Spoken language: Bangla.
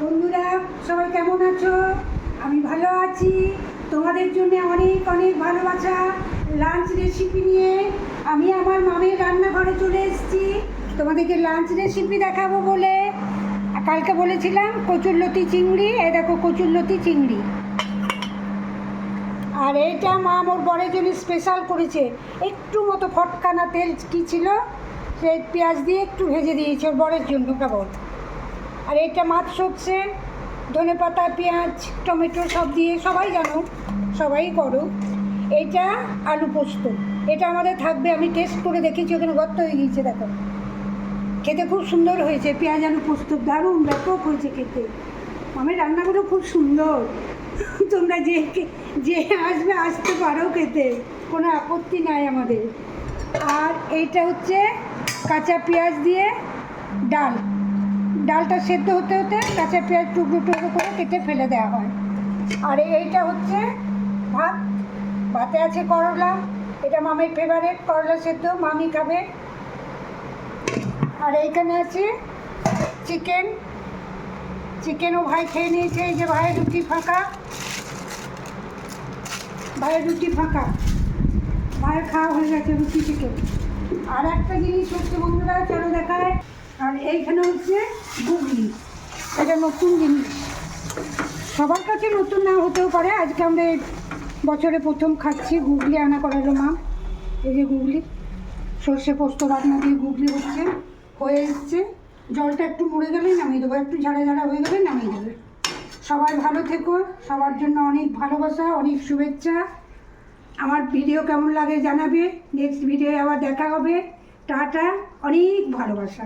বন্ধুরা সবাই কেমন আছো? আমি ভালো আছি। তোমাদের জন্য অনেক অনেক ভালোবাসা। লাঞ্চ রেসিপি নিয়ে আমি আমার মামের রান্নাঘরে চলে এসেছি তোমাদেরকে লাঞ্চ রেসিপি দেখাবো বলে। কালকে বলেছিলাম কচুরলতি চিংড়ি, এই দেখো কচুরলতি চিংড়ি। আর এইটা মা মোর বরের জন্য স্পেশাল করেছে, একটু মতো ফটকানা তেল কী ছিল সেই পেঁয়াজ দিয়ে একটু ভেজে দিয়েছে ওর বরের জন্য কেবল। আর এটা মাছ সর্ষে, ধনে পাতা, পেঁয়াজ, টমেটো সব দিয়ে, সবাই জানো, সবাই করো। এইটা আলু পোস্ত, এটা আমাদের থাকবে। আমি টেস্ট করে দেখেছি, ওখানে গর্ত হয়ে গিয়েছে, দেখো খেতে খুব সুন্দর হয়েছে। পেঁয়াজ আলু পোস্ত দারুণ ব্যাপক হয়েছে খেতে। আমার রান্নাগুলো খুব সুন্দর। তোমরা যে আসতে পারো খেতে, কোনো আপত্তি নাই আমাদের। আর এইটা হচ্ছে কাঁচা পেঁয়াজ দিয়ে ডাল। ডালটা সেদ্ধ হতে হতে কাঁচা পেঁয়াজ টুকরো টুকরো করে কেটে ফেলে দেওয়া হয়। আর এইটা হচ্ছে ভাত, ভাতে আছে করলা, এটা মামির ফেভারিট, করলা সেদ্ধ, মামি খাবে। আর এইখানে আছে চিকেনও ভাই খেয়ে নিয়েছে। এই যে ভাইয়ের রুটি ফাঁকা, ভাইয়ের খাওয়া হয়ে গেছে রুটি চিকেন। আর একটা জিনিস হচ্ছে বন্ধুরা, চলো দেখায়। আর এইখানে হচ্ছে গুগলি, এটা নতুন জিনিস, সবার কাছে নতুন না হতেও পারে। আজকে আমরা বছরে প্রথম খাচ্ছি গুগলি, আনা করালো মা। এই যে গুগলি, সর্ষে পোস্ত রান্না দিয়ে গুগলি হয়ে এসছে। জলটা একটু মরে গেলে নামিয়ে দেবো, একটু ঝাড়া ঝাড়া হয়ে গেলে নামিয়ে দেবে। সবাই ভালো থেকো, সবার জন্য অনেক ভালোবাসা, অনেক শুভেচ্ছা। আমার ভিডিও কেমন লাগে জানাবে। নেক্সট ভিডিও আবার দেখা হবে। টাটা, অনেক ভালোবাসা।